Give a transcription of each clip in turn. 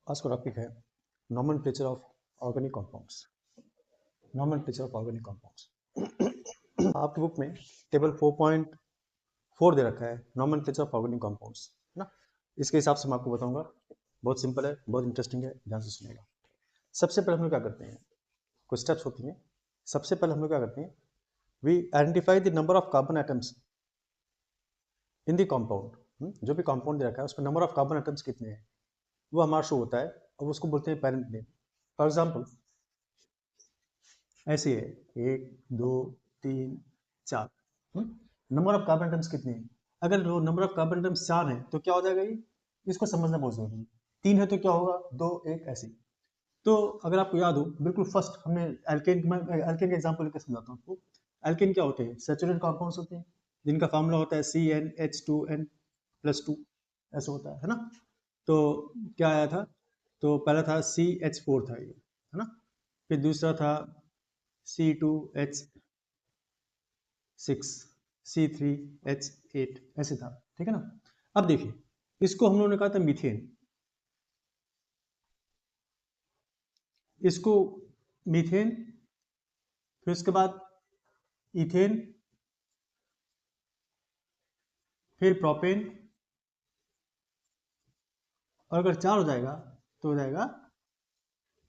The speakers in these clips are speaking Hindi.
आज का टॉपिक है nomenclature of organic compounds. Nomenclature of organic compounds आपकी बुक में टेबल 4.4 दे रखा है, नॉमेनक्लेचर ऑफ ऑर्गेनिक कंपाउंड्स, है ना। इसके हिसाब से मैं आपको बताऊंगा। बहुत सिंपल है, बहुत इंटरेस्टिंग है, ध्यान से सुनिएगा। सबसे पहले हम लोग क्या करते हैं, कुछ स्टेप्स होती हैं। सबसे पहले हम लोग क्या करते हैं, we identify the number of carbon atoms in the compound. जो भी कंपाउंड दे रखा है उसमें नंबर ऑफ कार्बन एटम्स कितने हैं वो हमारा शो होता है, और उसको बोलते हैं पेरेंट नेम। फॉर एग्जाम्पल ऐसे है, 1 2 3 4। नंबर ऑफ कार्बन एटम्स कितने हैं? अगर वो नंबर ऑफ कार्बन एटम्स 4 हैं तो क्या हो जाएगा ये, इसको समझना बहुत जरूरी है। 3 है तो क्या होगा, 2 1 ऐसे। तो अगर आपको याद हो, बिल्कुल फर्स्ट हमने एल्केन एल्केन का एग्जांपल लेकर समझाता हूँ आपको। एल्केन क्या होते हैं, सैचुरेटेड कंपाउंड्स होते हैं, जिनका फार्मूला होता है CnH2n+2, ऐसा होता है ना। तो क्या आया था, तो पहला था CH4 था ये, है ना। फिर दूसरा था C2H6, C3H8, ऐसे था, ठीक है ना। अब देखिए, इसको हम लोगों ने कहा था मीथेन, इसको मीथेन, फिर उसके बाद इथेन, फिर प्रोपेन, और अगर 4 हो जाएगा तो हो जाएगा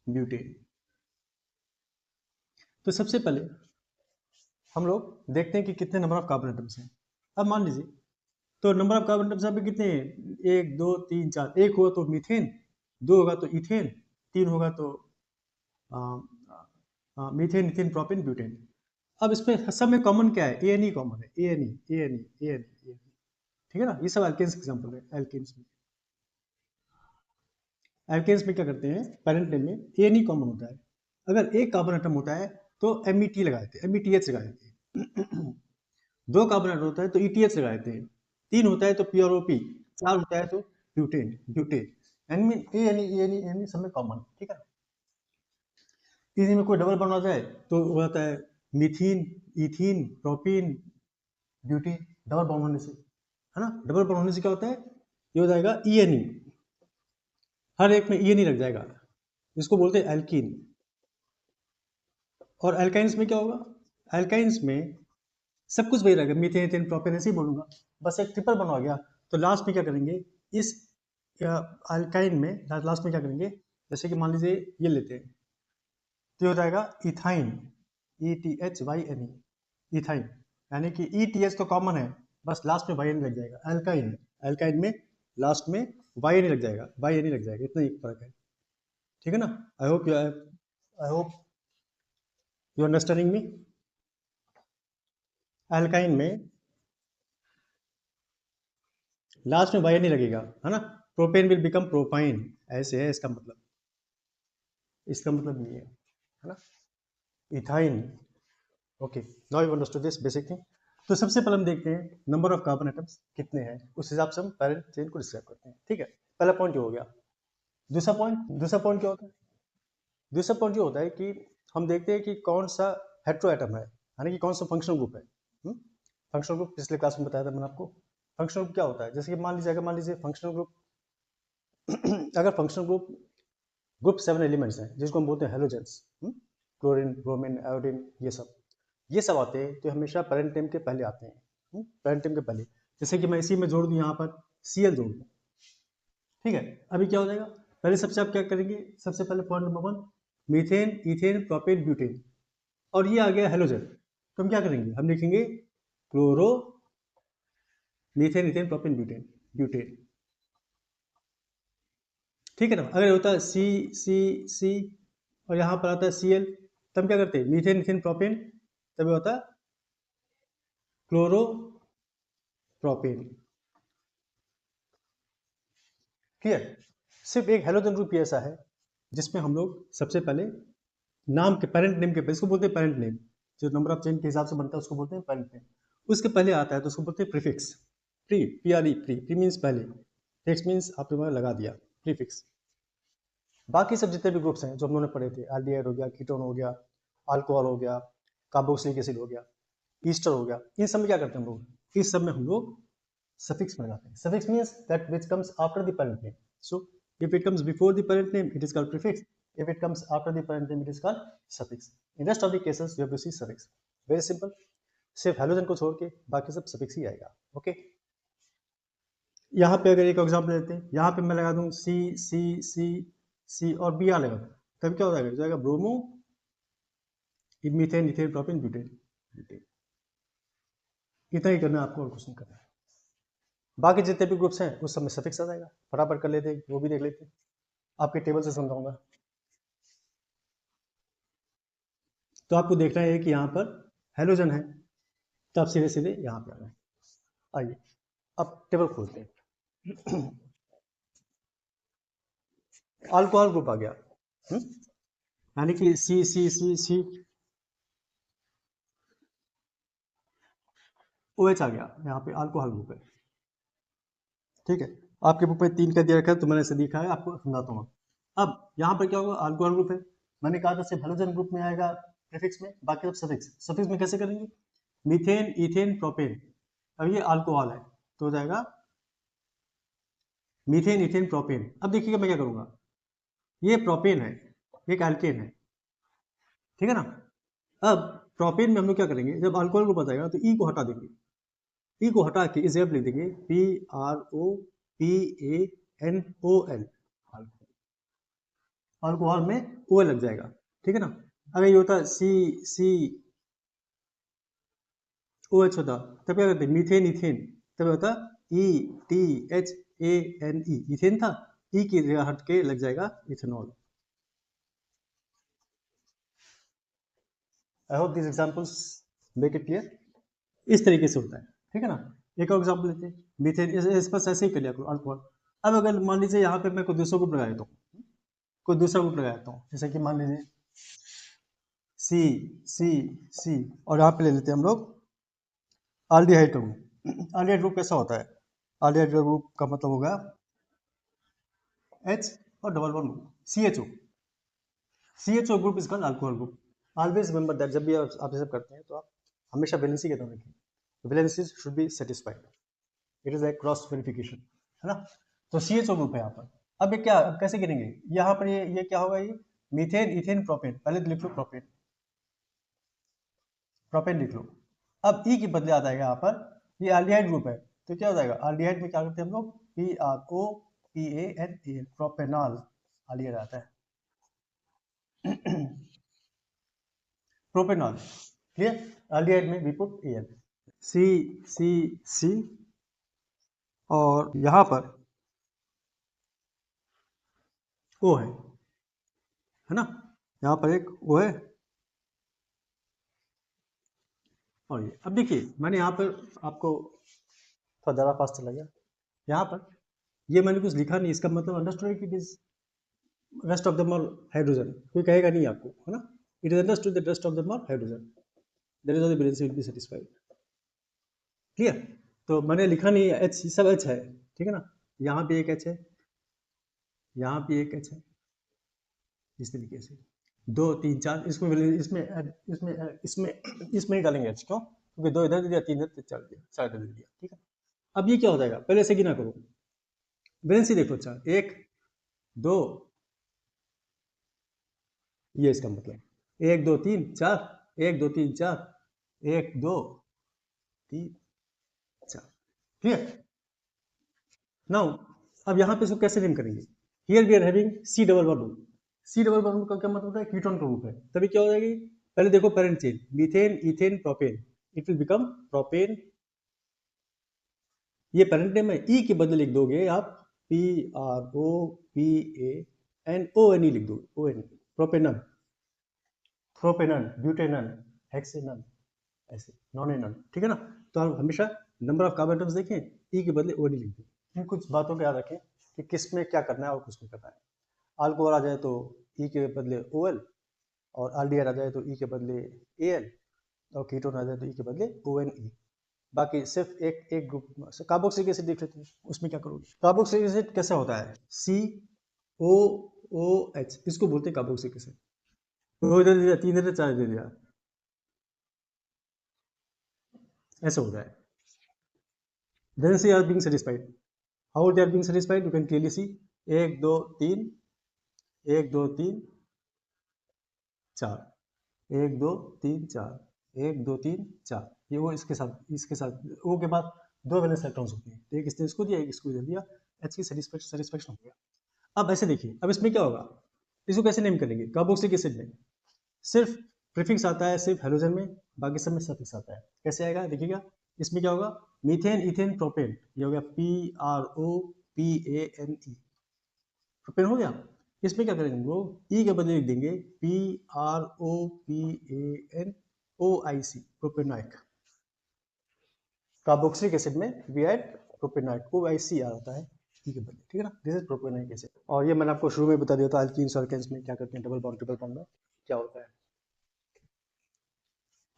ब्यूटेन। तो सबसे पहले हम लोग देखते हैं कि कितने नंबर ऑफ कार्बन एटम्स हैं। अब मान लीजिए, तो नंबर ऑफ कार्बन एटम्स यहाँ पे कितने हैं, 1 2 3 4। 1 होगा तो मीथेन, 2 होगा तो इथेन, 3 होगा तो मीथेन, इथेन, प्रोपेन, ब्यूटेन। अब इसमें सब में कॉमन क्या है, ए एन ई कॉमन है, A N E, A N E, A N E, ठीक है ना। ये सब एल्केन्स एग्जांपल है, एल्केन्स में। एल्केन्स में क्या करते हैं, पेरेंट नेम में ए एन ई कॉमन होता है। अगर एक कार्बन एटम होता है तो एम ई टी लगा देते हैं, एम ई टी एच लगा देते हैं। 2 कार्बन एटम होता है तो ई टी एच लगा देते हैं। 3 होता है तो पी और ओ पी। 4 होता है तो ब्यूटेन, ब्यूटेन। एन में A N E, A N E, N E सब में कॉमन, ठीक है। इसी में कोई डबल बॉन्ड आ जाए तो वो आता है methane, ethene, propene, butene, double bond होने से, है ना। डबल बॉन्ड होने से क्या होता है, ये हो जाएगा ई एन ई, हर एक में ई एन ई लग जाएगा, इसको बोलते हैं एल्कीन। और एल्काइंस में क्या होगा, एल्काइंस में सब कुछ वही रहेगा, मीथेन, इथेन, प्रोपेन, ऐसे ही बोलूंगा, बस एक ट्रिपल बना गया। तो लास्ट में क्या करेंगे, इस अल्काइन में लास्ट में क्या करेंगे, जैसे कि मान लीजिए ये लेते हैं, तो ये हो जाएगा इथाइन, ETHYNE, इथाइन। यानी कि ETH तो कॉमन है, बस लास्ट में वाई लग जाएगा, अल्काइन। अल्काइन में लास्ट में वाई लग जाएगा, वाई लग जाएगा, इतना ही फर्क है, ठीक है ना। I hope you understanding me. Alkyne में लास्ट में वाई नहीं लगेगा, है ना। प्रोपेन विल बिकम प्रोपाइन, ऐसे है इसका मतलब, इसका मतलब ये है ना, ethyne. Okay, now you understood this basic thing. तो सबसे पहले हम देखते हैं नंबर ऑफ कार्बन एटम्स कितने हैं, उस हिसाब से हम पेरेंट चेन को डिस्क्राइब करते हैं, ठीक है। पहला पॉइंट ये हो गया। दूसरा पॉइंट क्या होता है, दूसरा पॉइंट ये होता है कि हम देखते हैं कि कौन सा हेट्रो एटम है, यानी कि कौन सा फंक्शनल ग्रुप है। फंक्शनल ग्रुप पिछले क्लास में बताया था मैंने आपको। फंक्शनल ग्रुप क्या होता है, जैसे कि मान लीजिए फंक्शनल ग्रुप अगर फंक्शनल ग्रुप 7 एलिमेंट्स हैं जिसको हम बोलते हैं हेलोजेंस, क्लोरीन, ब्रोमीन, आयोडीन, ये सब आते हैं तो हमेशा पेरेंट नेम के पहले आते हैं, पेरेंट नेम के पहले। जैसे कि मैं इसी में जोड़ दूं, यहाँ पर Cl जोड़ दूं, ठीक है। अभी क्या हो जाएगा, पहले सबसे आप क्या करेंगे, सबसे पहले point number 1, methane, ethane, propane, butane, और ये आ गया हेलोजन। तो हम क्या करेंगे, हम लिखेंगे chloro, methane, ethane, propane, butane, butane, ठीक है ना। अगर होता है सी सी सी और यहाँ पर आता है Cl, तब क्या करते हैं, मीथेन, इथेन, प्रोपेन, तभी होता है क्लोरो प्रोपेन, क्लियर। सिर्फ एक हेलोजन ग्रुप ही ऐसा है जिसमें हम लोग सबसे पहले नाम के, पेरेंट नेम के, इसको बोलते हैं पेरेंट नेम, जो नंबर ऑफ चेन के हिसाब से बनता है उसको बोलते हैं पेरेंट नेम। उसके पहले आता है तो उसको बोलते हैं prefix, pre, PRE, pre means पहले, फिक्स मीन्स आपने लगा दिया, प्रीफिक्स। बाकी सब जितने भी ग्रुप्स हैं जो हम लोगों ने पढ़े थे, एल्डिहाइड हो गया, कीटोन हो गया, अल्कोहल हो गया, कार्बोक्सिलिक एसिड हो गया, ईस्टर हो गया, इन सब में क्या करते हैं हम लोग, इस सब में हम लोग सफिक्स में लगाते हैं। Suffix means that which comes after the parent name. So If it comes before the parent name, it is called prefix. If it comes after the parent name, it is called suffix. In rest of the cases, you have to see suffix. Very simple. सिर्फ हेलोजन को छोड़ के बाकी सब सफिक्स ही आएगा. ओके. यहाँ पे अगर एक एग्जाम्पल लेते हैं, यहाँ पे मैं लगा दूं सी सी सी सी और बी आर लगा दूं, तब क्या हो जाएगा bromo, methane, ethane, propane, butane. इतना ही करना है आपको और कुछ नहीं करना है. बाकी जितने भी ग्रुप्स हैं उस सब में सफिक्स आ जाएगा. फटाफट कर लेते हैं, वो भी देख लेते हैं. आपके टेबल से समझाऊंगा. तो आपको देखना है कि यहाँ पर हेलोजन है, तो आप सीधे सीधे यहाँ पे आ जाए. आइए अब टेबल खोलते हैं. अल्कोहल ग्रुप आ गया, यानी कि सी सी सी सी OH आ गया. यहाँ पे अल्कोहल ग्रुप है. ठीक है, आपके बुक में 3 का दिया रखा है तो मैंने इसे लिखा है, आपको समझाता हूँ. अब यहाँ पर क्या होगा, अल्कोहल ग्रुप है. मैंने कहा था सिर्फ हेलोजन ग्रुप में आएगा प्रीफिक्स में, बाकी सब सफिक्स. सफिक्स में कैसे करेंगे, मीथेन, इथेन, प्रोपेन. अब ये अल्कोहल है तो हो जाएगा मीथेन, इथेन, प्रोपेन. अब देखिएगा मैं क्या करूंगा, ये प्रोपेन है, एक एल्केन है, ठीक है ना. अब प्रोपेन में हम लोग क्या करेंगे, जब अल्कोहल ग्रुप आ जाएगा तो ई को हटा देंगे. ई को हटा के इस जगह लिख देंगे PROPANOL. अल्कोहल में ओ लग जाएगा, ठीक है ना. अगर ये होता COH होता तब क्या करते, मीथेन, इथेन, तब होता ETHANE. इथेन था, ई की जगह हट के लग जाएगा ethanol. I hope this examples make it clear. इस तरीके से होता है, ठीक है ना. एक और एग्जांपल लेते हैं, मीथेन. इस पर ऐसे ही कर लिया करो अल्कोहल. अब अगर मान लीजिए यहाँ पे मैं कोई दूसरा ग्रुप लगा देता हूँ, कोई दूसरा ग्रुप लगा देता हूँ, जैसे कि मान लीजिए सी सी सी, और यहाँ पे ले लेते हैं हम लोग एल्डिहाइड का ग्रुप. एल्डिहाइड ग्रुप कैसा होता है, एल्डिहाइड ग्रुप का मतलब होगा H और double bond CHO. CHO group is called alcohol group. Always remember that, जब भी आप ये सब करते हैं तो आप हमेशा वैलेंसी के तरह रखें. Valency should be satisfied. It is like cross verification, है ना. तो CHO ग्रुप है यहाँ पर. अब ये क्या, अब कैसे गिनेंगे, यहाँ पर ये क्या होगा, ये मीथेन, इथेन, प्रोपेन. पहले तो लिख लो प्रोपेन, प्रोपेन लिख लो. अब ई के बदले आ जाएगा यहाँ पर, ये एल्डिहाइड ग्रुप है तो क्या हो जाएगा, एल्डिहाइड में क्या करते हैं हम लोग, PROPANAL, प्रोपेनॉल एल्डिहाइड आता है. Propanol, clear. एल्डिहाइड में वी पुट AL. सी सी सी, और यहाँ पर O है ना. यहाँ पर एक O है, और ये. अब देखिए मैंने यहाँ पर आपको थोड़ा ज़्यादा फास्ट चला गया. यहाँ पर ये मैंने कुछ लिखा नहीं, इसका मतलब understood it is rest of them are hydrogen. कोई कहेगा नहीं आपको, है ना. It is understood that rest of them are hydrogen. That is the valency will be satisfied. Clear. तो मैंने लिखा नहीं है, H सब H है, ठीक है ना. यहाँ पे एक H है, यहाँ पे एक H है, इस तरीके से 2 3 4. इसमें इसमें इसमें इसमें इसमें ही डालेंगे H. क्यों, क्योंकि 2 इधर दे दिया, 3 इधर, 4 दिया, 4 इधर दे दिया, ठीक है. अब ये क्या हो जाएगा, पहले से गिना करो, वैलेंसी देखो. अच्छा 1 2, ये इसका मतलब 1 2 3 4, 1 2 3 4, 1 2 3 4. क्लियर. नाउ अब यहाँ पे इसको कैसे नेम करेंगे, here we are having C double bond. C double bond का क्या मतलब है, कीटोन का ग्रुप है. तभी क्या हो जाएगी, पहले देखो parent chain, methane, ethane, propane. It will become propane. ये पेरेंट नेम है. ई के बदले लिख दोगे आप PROPANONE लिख दो. ON, प्रोपेनन, प्रोपेनन, ब्यूटेनन, हेक्सेनन, ऐसे नॉनेनन, ठीक है ना. तो आप हमेशा नंबर ऑफ कार्बन एटम्स देखें, ई के बदले ON लिख दें. इन कुछ बातों को याद रखें कि किस में क्या करना है और किस में करना है. अल्कोहल आ जाए तो ई के बदले OL, और एल्डिहाइड आ जाए तो ई के बदले AL, और कीटोन आ जाए तो ई के बदले ONE. बाकी सिर्फ एक एक ग्रुप. कार्बोक्सिलिक एसिड देख लेते हैं, उसमें क्या करोगे. कार्बोक्सिलिक एसिड कैसा होता है, COOH, इसको बोलते हैं कार्बोक्सिलिक एसिड. दो इधर दे दिया, 3 इधर, 4 दे दिया, ऐसा होता है. Then they are being satisfied. How they are being satisfied, you can clearly see. 1 2 3 1 2 3 4 1 2 3 4 1 2 3 4 ये वो इसके साथ ओ के बाद दो वैलेंस इलेक्ट्रॉन्स होते हैं, एक इसने इसको दिया एक इसको दे दिया, एच की सेटिस्फेक्शन हो गया। अब ऐसे देखिए, अब इसमें क्या होगा, इसको कैसे नेम करेंगे, कार्बोक्सिलिक एसिड में सिर्फ प्रीफिक्स आता है सिर्फ हेलोजन में, बाकी सब में सफिक्स आता है। कैसे आएगा देखिएगा, इसमें क्या होगा, मीथेन इथेन प्रोपेन, ये हो गया PROPANE, प्रोपेन हो गया। इसमें क्या करेंगे वो ई के बदले लिख देंगे PROPANOIC, प्रोपेनाइक। कार्बोक्सिलिक एसिड में वी ऐड प्रोपेनाइट, OIC आ जाता है ई के बदले, ठीक है ना, दिस इज प्रोपेनाइक एसिड। और ये मैंने आपको शुरू में बता दिया था अल्कीन्स और एल्केन्स में क्या करते हैं, डबल बॉन्ड ट्रिपल बॉन्ड में क्या होता है।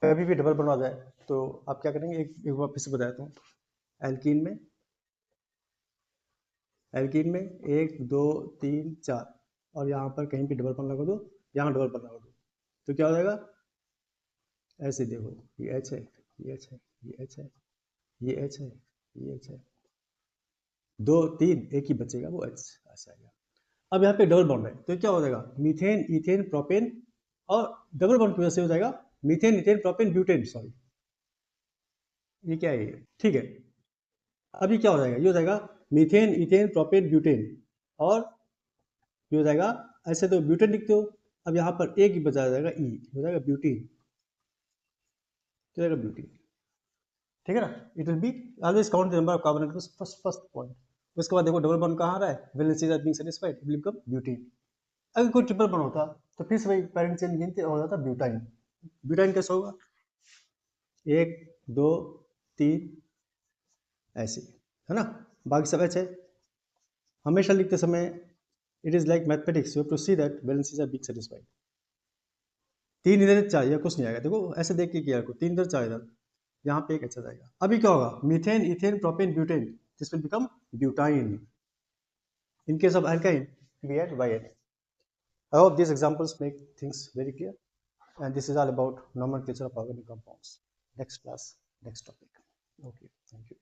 कभी भी डबल बॉन्ड आ जाए तो आप क्या करेंगे, एक बार फिर से बताया हूँ, एल्कीन में 1 2 3 4 और यहाँ पर कहीं भी डबल बॉन्ड लगा दो, यहाँ डबल बॉन्ड लगा दो, तो क्या हो जाएगा, ऐसे देखो, ये एच है, ये एच है, ये एच है, ये एच है, ये एच है, 2 3 एक ही बचेगा वो एच, ऐसा आएगा। अब यहाँ पे डबल बॉन्ड है तो क्या हो जाएगा, मीथेन इथेन प्रोपेन, और डबल बॉन्ड की वजह से हो जाएगा methane ethane propane butane, sorry ये क्या है ये, ठीक है। अभी क्या हो जाएगा, ये हो जाएगा मीथेन इथेन प्रोपेन ब्यूटेन, और ये हो जाएगा, ऐसे तो ब्यूटेन लिखते हो, अब यहाँ पर एक ही बचा जाएगा ई, हो जाएगा ब्यूटीन, हो जाएगा ब्यूटीन, ठीक है ना। It will be always count the number of carbon atoms, first point. उसके बाद देखो डबल बॉन्ड कहाँ आ रहा है, valencies are being satisfied, it will become butene. अगर कोई ट्रिपल बॉन्ड होता तो फिर से वही पैरेंट चेन गिनते हो जाता ब्यूटाइन। ब्यूटाइन कैसे होगा, 1 2 3 ऐसे, है ना, बाकी सब एच है। हमेशा लिखते समय it is like mathematics, you have to see that valencies are being satisfied. 3 इधर 4 या कुछ नहीं आएगा, देखो ऐसे देख के किया को, 3 इधर 4 इधर, यहाँ पे एक अच्छा जाएगा। अभी क्या होगा, methane ethane propane butane, this will become butyne. In case of alkyne we add YN। I hope these examples make things very clear. And this is all about nomenclature of organic compounds. Next class, next topic. Okay, thank you.